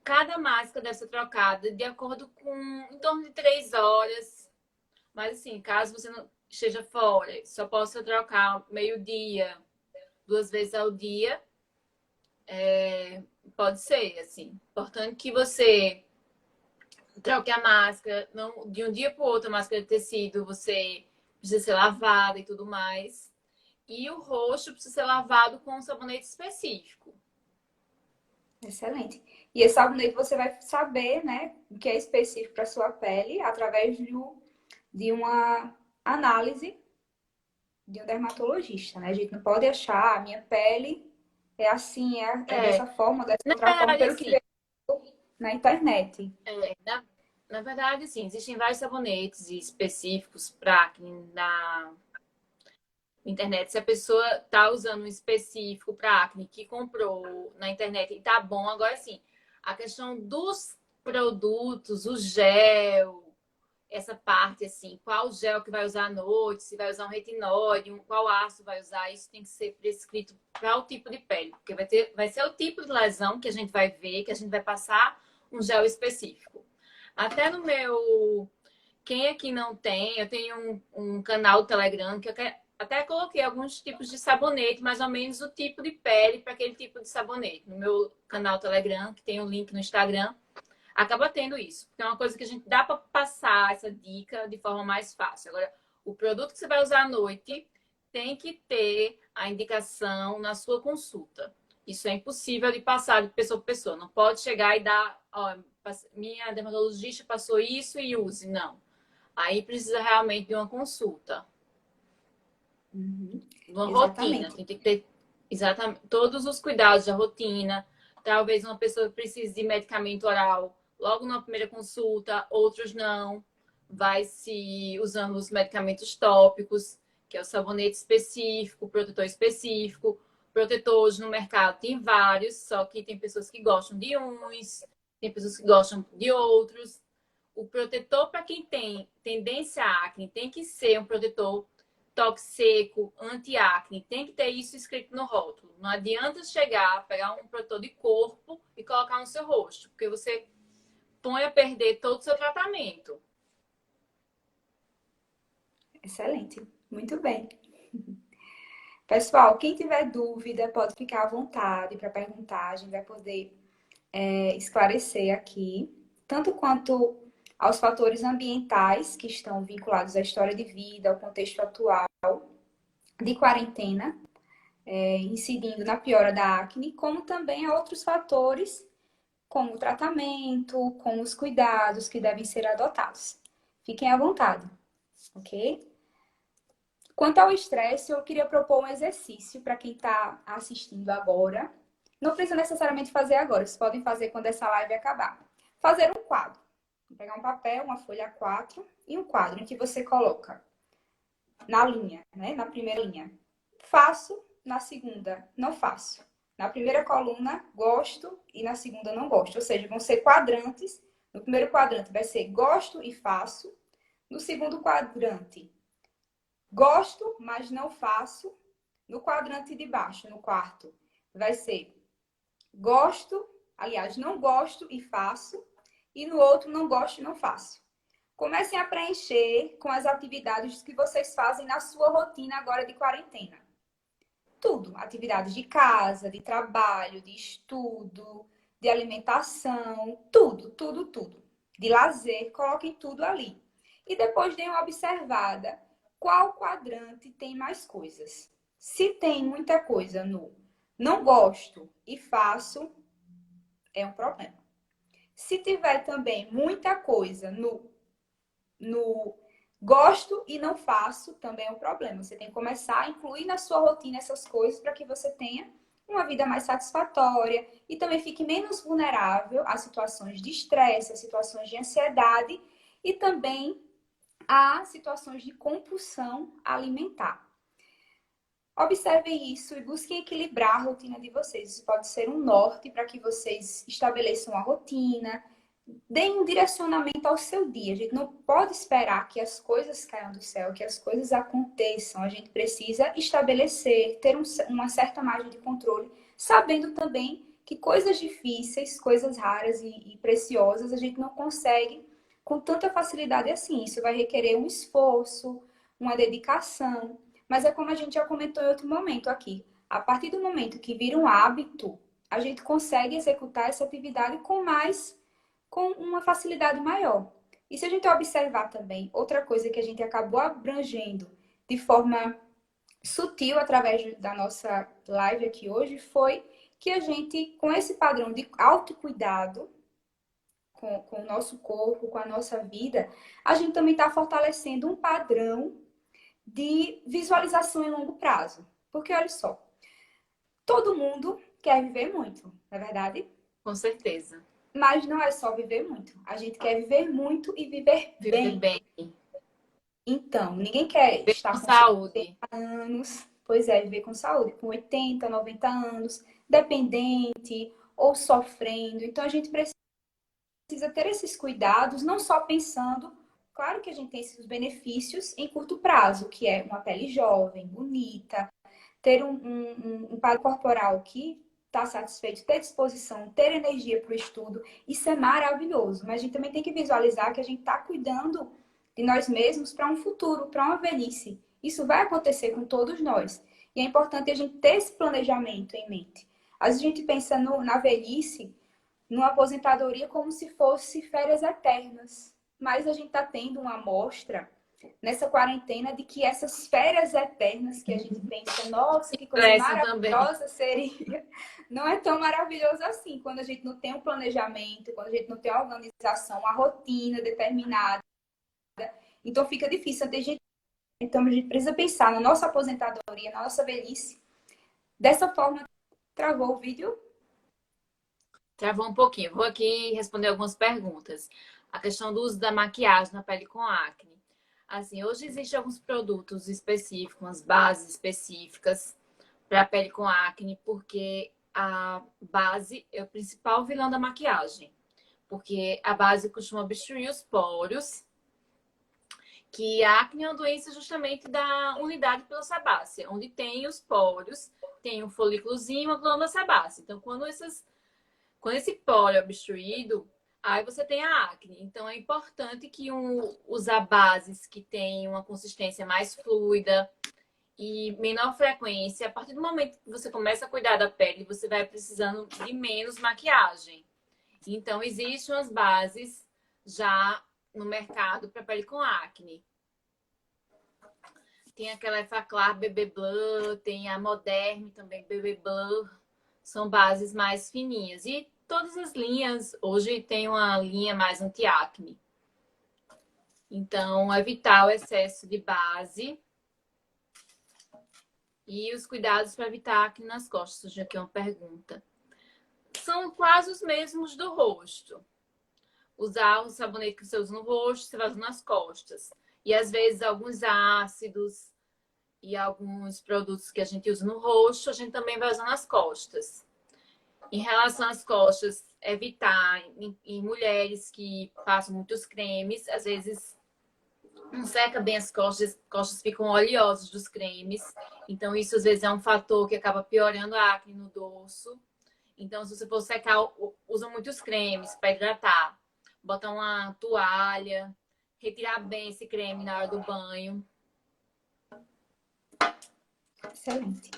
S1: cada máscara deve ser trocada de acordo com em torno de 3 horas. Mas, assim, caso você não esteja fora, só possa trocar meio-dia, 2 vezes ao dia, pode ser, assim. Importante que você troque a máscara, não, de um dia para o outro, a máscara de tecido, você precisa ser lavada e tudo mais. E o rosto precisa ser lavado com um sabonete específico.
S2: Excelente. E esse sabonete você vai saber, né, o que é específico para sua pele através de uma análise de um dermatologista, né? A gente não pode achar, a minha pele é assim, é dessa forma, dessa
S1: Na
S2: outra forma,
S1: verdade,
S2: pelo que
S1: assim,
S2: veio na internet.
S1: na verdade, sim, existem vários sabonetes específicos para acne na internet. Se a pessoa tá usando um específico para acne que comprou na internet e tá bom, agora sim, a questão dos produtos, o gel, essa parte assim, qual gel que vai usar à noite, se vai usar um retinóide, qual ácido vai usar, isso tem que ser prescrito para o tipo de pele, porque vai ser o tipo de lesão que a gente vai ver, que a gente vai passar um gel específico. Até no meu. Quem aqui não tem, eu tenho um canal do Telegram que eu até coloquei alguns tipos de sabonete, mais ou menos o tipo de pele para aquele tipo de sabonete. No meu canal Telegram, que tem o link no Instagram, acaba tendo isso. Porque é uma coisa que a gente dá para passar essa dica de forma mais fácil. Agora, o produto que você vai usar à noite tem que ter a indicação na sua consulta. Isso é impossível de passar de pessoa para pessoa. Não pode chegar e dar, ó, minha dermatologista passou isso e use. Não. Aí precisa realmente de uma consulta.
S2: Uhum.
S1: Uma rotina.
S2: Exatamente.
S1: Tem que ter exatamente todos os cuidados da rotina. Talvez uma pessoa precise de medicamento oral logo na primeira consulta, outros não. Vai se usando os medicamentos tópicos, que é o sabonete específico, o protetor específico. Protetor hoje no mercado tem vários, só que tem pessoas que gostam de uns, tem pessoas que gostam de outros. O protetor para quem tem tendência à acne tem que ser um protetor toque seco, anti-acne. Tem que ter isso escrito no rótulo. Não adianta chegar, pegar um protetor de corpo e colocar no seu rosto, porque você põe a perder todo o seu tratamento.
S2: Excelente. Muito bem. Pessoal, quem tiver dúvida pode ficar à vontade para perguntar. A gente vai poder esclarecer aqui, tanto quanto aos fatores ambientais que estão vinculados à história de vida, ao contexto atual de quarentena, incidindo na piora da acne, como também a outros fatores, como o tratamento, como os cuidados que devem ser adotados. Fiquem à vontade, ok? Quanto ao estresse, eu queria propor um exercício para quem está assistindo agora. Não precisa necessariamente fazer agora, vocês podem fazer quando essa live acabar. Fazer um quadro. Vou pegar um papel, uma folha A4 e um quadro em que você coloca na linha, né? Na primeira linha, faço, na segunda, não faço. Na primeira coluna, gosto e na segunda, não gosto. Ou seja, vão ser quadrantes. No primeiro quadrante vai ser gosto e faço. No segundo quadrante, gosto, mas não faço. No quadrante de baixo, no quarto, vai ser gosto, aliás, não gosto e faço. E no outro, não gosto e não faço. Comecem a preencher com as atividades que vocês fazem na sua rotina agora de quarentena. Tudo, atividades de casa, de trabalho, de estudo, de alimentação, tudo, tudo, tudo. De lazer, coloquem tudo ali. E depois deem uma observada qual quadrante tem mais coisas. Se tem muita coisa no não gosto e faço, é um problema. Se tiver também muita coisa no gosto e não faço, também é um problema. Você tem que começar a incluir na sua rotina essas coisas para que você tenha uma vida mais satisfatória e também fique menos vulnerável a situações de estresse, a situações de ansiedade e também a situações de compulsão alimentar. Observem isso e busquem equilibrar a rotina de vocês. Isso pode ser um norte para que vocês estabeleçam uma rotina, deem um direcionamento ao seu dia. A gente não pode esperar que as coisas caiam do céu, que as coisas aconteçam. A gente precisa estabelecer, ter uma certa margem de controle, sabendo também que coisas difíceis, coisas raras e preciosas, a gente não consegue com tanta facilidade assim. Isso vai requerer um esforço, uma dedicação. Mas é como a gente já comentou em outro momento aqui. A partir do momento que vira um hábito, a gente consegue executar essa atividade com uma facilidade maior. E se a gente observar também, outra coisa que a gente acabou abrangendo de forma sutil através da nossa live aqui hoje foi que a gente, com esse padrão de autocuidado com o nosso corpo, com a nossa vida, a gente também está fortalecendo um padrão de visualização em longo prazo. Porque olha só, todo mundo quer viver muito, não é verdade?
S1: Com certeza.
S2: Mas não é só viver muito. A gente quer viver muito e viver
S1: Viver
S2: bem.
S1: bem.
S2: Então, ninguém quer
S1: Viver com
S2: estar com
S1: saúde.
S2: 70 anos, pois é, viver com saúde, com 80, 90 anos, dependente ou sofrendo. Então, a gente precisa ter esses cuidados, não só pensando, claro que a gente tem esses benefícios em curto prazo, que é uma pele jovem, bonita, ter um padrão corporal que está satisfeito, ter disposição, ter energia para o estudo, isso é maravilhoso. Mas a gente também tem que visualizar que a gente está cuidando de nós mesmos para um futuro, para uma velhice. Isso vai acontecer com todos nós. E é importante a gente ter esse planejamento em mente. Às vezes a gente pensa na velhice, numa aposentadoria como se fosse férias eternas. Mas a gente está tendo uma amostra nessa quarentena de que essas férias eternas que a gente pensa, nossa, que coisa
S1: Estresse também.
S2: maravilhosa seria, não é tão maravilhoso assim quando a gente não tem um planejamento, quando a gente não tem uma organização, uma rotina determinada. Então fica difícil. Então a gente precisa pensar na nossa aposentadoria, na nossa velhice. Dessa forma, travou o vídeo?
S1: Travou um pouquinho. Vou aqui responder algumas perguntas. A questão do uso da maquiagem na pele com acne. Assim, hoje existem alguns produtos específicos, umas bases específicas para a pele com acne, porque a base é o principal vilão da maquiagem. Porque a base costuma obstruir os poros, que a acne é uma doença justamente da unidade pilosebácea, onde tem os poros, tem um folículozinho, uma glândula sebácea. Então, quando esse poro é obstruído, aí você tem a acne. Então, é importante que usar bases que têm uma consistência mais fluida e menor frequência. A partir do momento que você começa a cuidar da pele, você vai precisando de menos maquiagem. Então, existem umas bases já no mercado para pele com acne. Tem aquela Effaclar BB Blur, tem a Moderme também BB Blur. São bases mais fininhas. E todas as linhas, hoje tem uma linha mais anti-acne. Então, evitar o excesso de base. E os cuidados para evitar acne nas costas. Já que é uma pergunta. São quase os mesmos do rosto. Usar o sabonete que você usa no rosto, você vai usar nas costas. E às vezes alguns ácidos e alguns produtos que a gente usa no rosto, a gente também vai usar nas costas. Em relação às costas, evitar em mulheres que passam muitos cremes, às vezes não seca bem as costas ficam oleosas dos cremes. Então, isso às vezes é um fator que acaba piorando a acne no dorso. Então, se você for secar, usa muitos cremes para hidratar. Bota uma toalha, retirar bem esse creme na hora do banho.
S2: Excelente.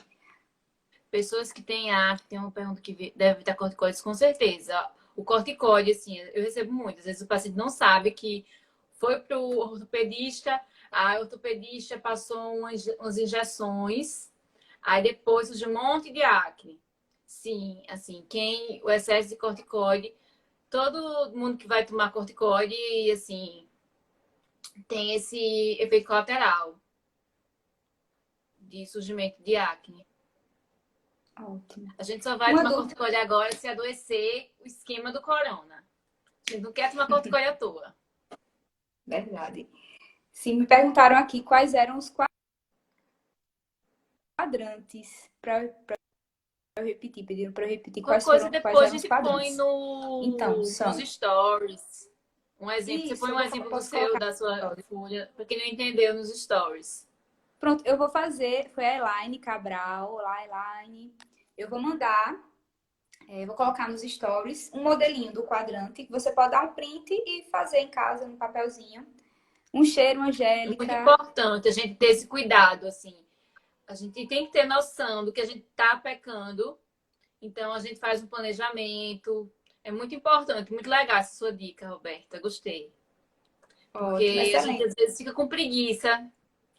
S1: Pessoas que têm acne, tem uma pergunta que deve evitar corticoides, com certeza. O corticoide, assim, eu recebo muito. Às vezes o paciente não sabe que foi pro ortopedista, a ortopedista passou umas injeções, aí depois surge um monte de acne. Sim, assim, o excesso de corticoide, todo mundo que vai tomar corticoide, assim, tem esse efeito colateral de surgimento de acne.
S2: Ótimo.
S1: A gente só vai
S2: Uma
S1: tomar
S2: dúvida.
S1: corticoide agora se adoecer o esquema do corona. A gente não quer tomar corticoide à toa.
S2: Verdade. Sim, me perguntaram aqui quais eram os quadrantes para eu repetir, pediram para eu repetir
S1: Qualquer coisa
S2: quais
S1: depois a
S2: eram os
S1: gente põe
S2: quadrantes. Então,
S1: nos
S2: são.
S1: stories. Um exemplo, você
S2: Isso,
S1: põe um exemplo do
S2: posso
S1: seu,
S2: colocar.
S1: da sua folha, para quem não entendeu nos stories.
S2: Pronto, eu vou fazer. Foi a Elaine Cabral, lá, Elaine. Eu vou mandar, vou colocar nos stories um modelinho do quadrante que você pode dar um print e fazer em casa, no papelzinho. Um cheiro,
S1: É muito
S2: Angélica.
S1: importante a gente ter esse cuidado, assim. A gente tem que ter noção do que a gente está pecando. Então, a gente faz um planejamento. É muito importante, muito legal essa sua dica, Roberta. Gostei.
S2: Ótimo,
S1: Porque a gente
S2: excelente.
S1: às vezes fica com preguiça.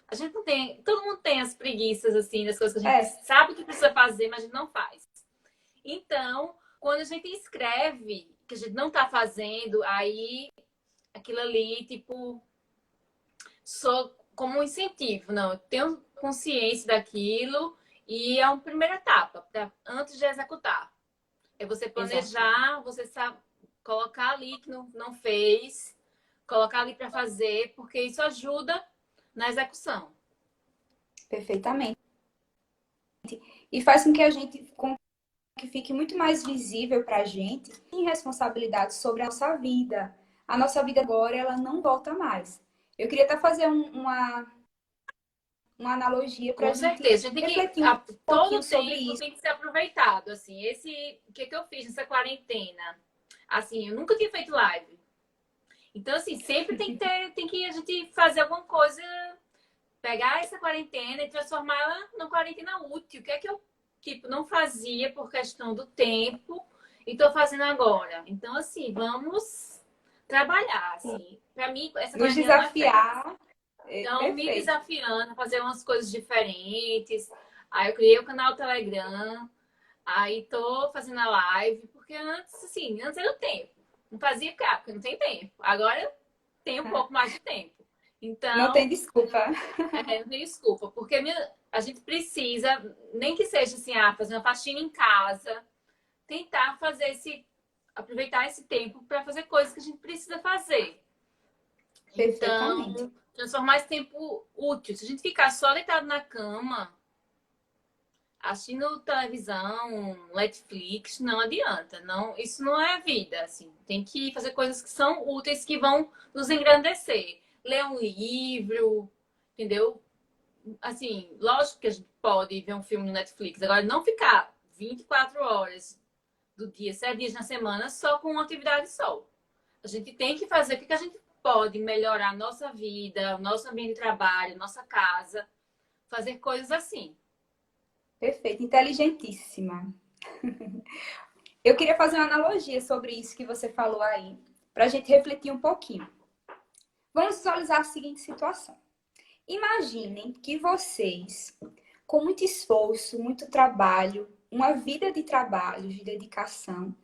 S1: A gente não tem. Todo mundo tem as preguiças, assim, das coisas que a gente
S2: É,
S1: sabe que precisa fazer, mas a gente não faz. Então, quando a gente escreve que a gente não tá fazendo, aí aquilo ali, tipo, só como um incentivo. Não, eu tenho consciência daquilo e é uma primeira etapa, antes de executar. É você
S2: exato.
S1: planejar, você sabe, colocar ali que não fez, colocar ali para fazer, porque isso ajuda na execução.
S2: Perfeitamente. E faz com que a gente que fique muito mais visível para a gente em responsabilidade sobre a nossa vida. A nossa vida agora, ela não volta mais. Eu queria até fazer uma analogia para a
S1: Com
S2: gente
S1: certeza. A gente tem que.
S2: refletir um pouquinho
S1: Todo
S2: sobre
S1: tempo
S2: isso.
S1: tem que ser aproveitado. Assim, o que eu fiz nessa quarentena? Assim, eu nunca tinha feito live. Então, assim, sempre tem que a gente fazer alguma coisa, pegar essa quarentena e transformar ela numa quarentena útil. O que é que eu, tipo, não fazia por questão do tempo e tô fazendo agora? Então, assim, vamos trabalhar, assim. Para mim, essa
S2: Nos
S1: quarentena não é férias.
S2: desafiar.
S1: Então, me
S2: Perfeito.
S1: desafiando a fazer umas coisas diferentes. Aí eu criei o canal Telegram. Aí tô fazendo a live, porque antes, assim, antes era o tempo. Não fazia porque não tem tempo. Agora eu tenho um pouco mais de tempo.
S2: Não tem
S1: Então,
S2: desculpa.
S1: não tem desculpa, porque a gente precisa, nem que seja assim, fazer uma faxina em casa, tentar aproveitar esse tempo para fazer coisas que a gente precisa fazer.
S2: Perfeitamente.
S1: Então, transformar esse tempo útil. Se a gente ficar só deitado na cama, assistindo televisão, Netflix, não adianta. Não, isso não é vida, assim. Tem que fazer coisas que são úteis, que vão nos engrandecer. Ler um livro, entendeu? Assim, lógico que a gente pode ver um filme no Netflix. Agora, não ficar 24 horas do dia, 7 dias na semana, só com uma atividade só. A gente tem que fazer o que a gente pode melhorar a nossa vida, o nosso ambiente de trabalho, nossa casa, fazer coisas assim.
S2: Perfeito. Inteligentíssima. Eu queria fazer uma analogia sobre isso que você falou aí, para a gente refletir um pouquinho. Vamos visualizar a seguinte situação. Imaginem que vocês, com muito esforço, muito trabalho, uma vida de trabalho, de dedicação,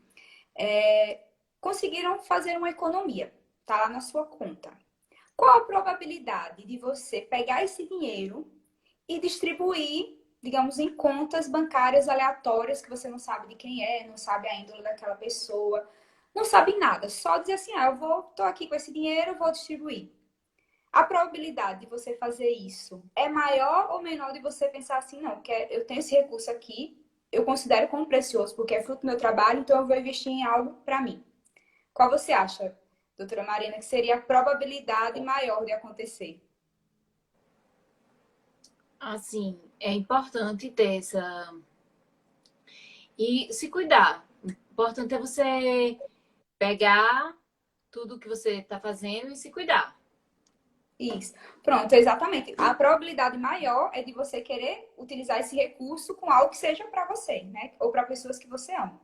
S2: conseguiram fazer uma economia. Está lá na sua conta. Qual a probabilidade de você pegar esse dinheiro e distribuir, digamos, em contas bancárias aleatórias que você não sabe de quem é, não sabe a índole daquela pessoa, não sabe nada, só dizer assim, tô aqui com esse dinheiro, vou distribuir. A probabilidade de você fazer isso é maior ou menor de você pensar assim, não, eu tenho esse recurso aqui, eu considero como precioso porque é fruto do meu trabalho, então eu vou investir em algo para mim. Qual você acha? doutora Mariana, que seria a probabilidade maior de acontecer?
S1: Assim, é importante ter essa. E se cuidar. O importante é você pegar tudo que você está fazendo e se cuidar.
S2: Isso. Pronto, exatamente. A probabilidade maior é de você querer utilizar esse recurso com algo que seja para você, né? Ou para pessoas que você ama.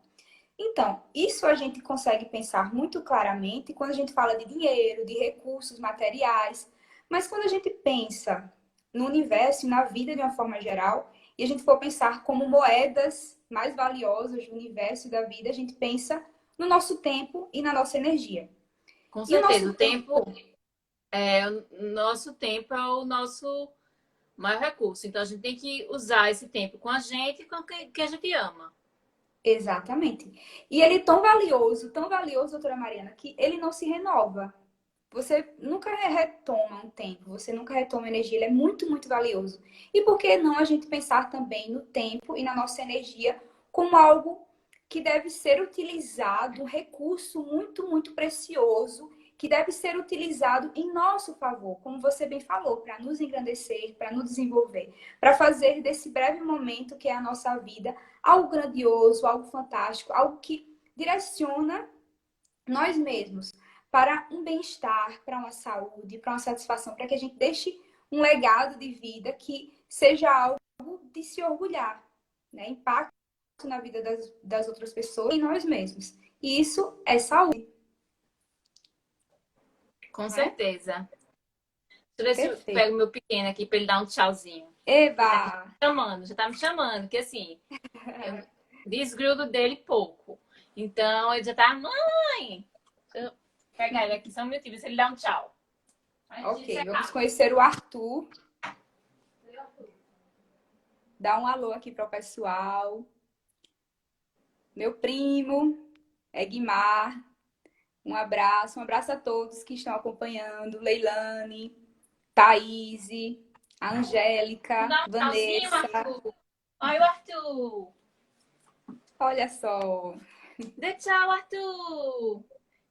S2: Então, isso a gente consegue pensar muito claramente quando a gente fala de dinheiro, de recursos materiais. Mas quando a gente pensa no universo e na vida de uma forma geral, e a gente for pensar como moedas mais valiosas do universo e da vida, a gente pensa no nosso tempo e na nossa energia.
S1: Com
S2: E o
S1: certeza,
S2: nosso
S1: o tempo
S2: tempo,
S1: o nosso tempo é o nosso maior recurso. Então a gente tem que usar esse tempo com a gente e com quem a gente ama.
S2: exatamente. E ele é tão valioso, doutora Mariana, que ele não se renova. Você nunca retoma um tempo, você nunca retoma energia, ele é muito, muito valioso. E por que não a gente pensar também no tempo e na nossa energia como algo que deve ser utilizado, um recurso muito, muito precioso, que deve ser utilizado em nosso favor, como você bem falou, para nos engrandecer, para nos desenvolver, para fazer desse breve momento que é a nossa vida algo grandioso, algo fantástico, algo que direciona nós mesmos para um bem-estar, para uma saúde, para uma satisfação, para que a gente deixe um legado de vida que seja algo de se orgulhar, né? Impacto na vida das outras pessoas e nós mesmos. E isso é saúde,
S1: Com
S2: né?
S1: certeza. Deixa eu ver se eu
S2: Perfeito.
S1: pego meu pequeno aqui para ele dar um tchauzinho.
S2: Eba!
S1: Ele tá chamando, já tá me chamando, que assim, eu desgrudo dele pouco. Então ele já tá, mãe! Deixa eu pegar ele aqui só um minutinho, ver se ele dá um tchau. Antes de
S2: Ok, vamos
S1: encerrar.
S2: conhecer o Arthur. Dá um alô aqui para o pessoal. Meu primo, Egmar. Um abraço a todos que estão acompanhando. Leilane, Thaís, a
S1: Vamos
S2: Angélica,
S1: dar um tchauzinho,
S2: Vanessa.
S1: Arthur. Oi, o Arthur.
S2: Olha só.
S1: Dê tchau, Arthur.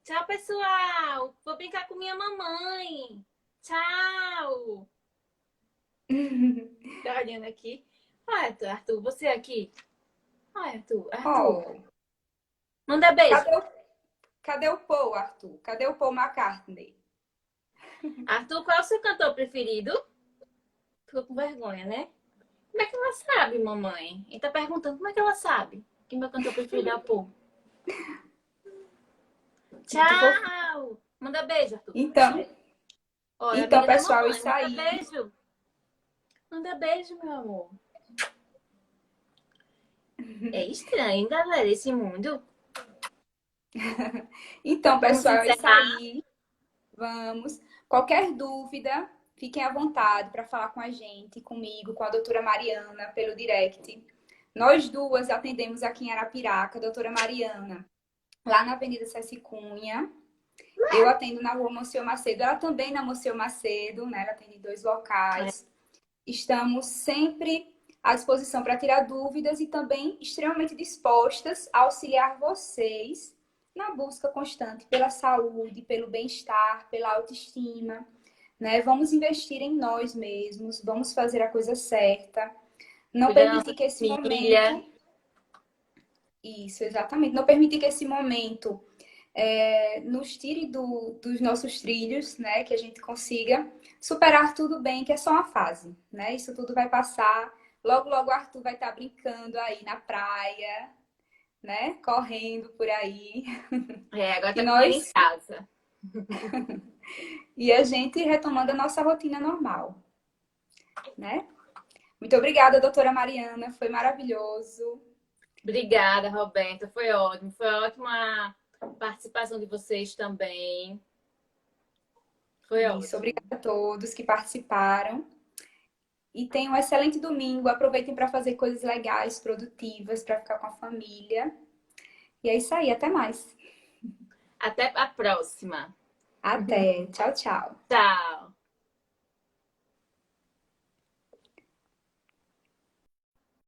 S1: Tchau, pessoal. Vou brincar com minha mamãe. Tchau. Tá olhando aqui. Olha, Arthur, você aqui. Olha, Arthur, Arthur.
S2: Oh,
S1: Manda beijo.
S2: cadê cadê o Paul, Arthur? Cadê o Paul McCartney?
S1: Arthur, qual é o seu cantor preferido? Ficou com vergonha, né? Como é que ela sabe, mamãe? Ele tá perguntando como é que ela sabe que meu cantor preferido é o Paul.
S2: Muito fofinho.
S1: Tchau. Manda beijo, Arthur.
S2: Então,
S1: Olha, a
S2: então,
S1: amiga da
S2: pessoal,
S1: mamãe.
S2: isso
S1: Manda
S2: aí.
S1: beijo. Manda beijo, meu amor. É estranho, galera, esse mundo.
S2: Então,
S1: Vamos
S2: pessoal, é isso
S1: encerrar.
S2: aí. Vamos. Qualquer dúvida, fiquem à vontade para falar com a gente, comigo, com a doutora Mariana, pelo direct. Nós duas atendemos aqui em Arapiraca, a doutora Mariana, lá na Avenida Ceci Cunha. Eu atendo na rua Monsenhor Macedo, ela também na Monsenhor Macedo, né? Ela atende em dois locais. Estamos sempre à disposição para tirar dúvidas e também extremamente dispostas a auxiliar vocês na busca constante pela saúde, pelo bem-estar, pela autoestima, né? Vamos investir em nós mesmos, vamos fazer a coisa certa, não
S1: Cuida da
S2: permitir
S1: nossa
S2: que esse
S1: família.
S2: momento, isso, exatamente, não permitir que esse momento nos tire dos nossos trilhos, né? Que a gente consiga superar tudo bem, que é só uma fase, né? Isso tudo vai passar. Logo, logo o Arthur vai estar brincando aí na praia, né? Correndo por aí.
S1: É, agora
S2: E
S1: tá com ele em
S2: nós
S1: casa.
S2: e a gente retomando a nossa rotina normal, né? Muito obrigada, doutora Mariana, foi maravilhoso.
S1: Obrigada, Roberta. Foi ótimo. Foi ótima a participação de vocês também. Foi
S2: Isso,
S1: ótimo.
S2: obrigada a todos que participaram. E tenham um excelente domingo. Aproveitem para fazer coisas legais, produtivas, para ficar com a família. E é isso aí, até mais.
S1: Até a próxima.
S2: Até. Tchau, tchau.
S1: Tchau.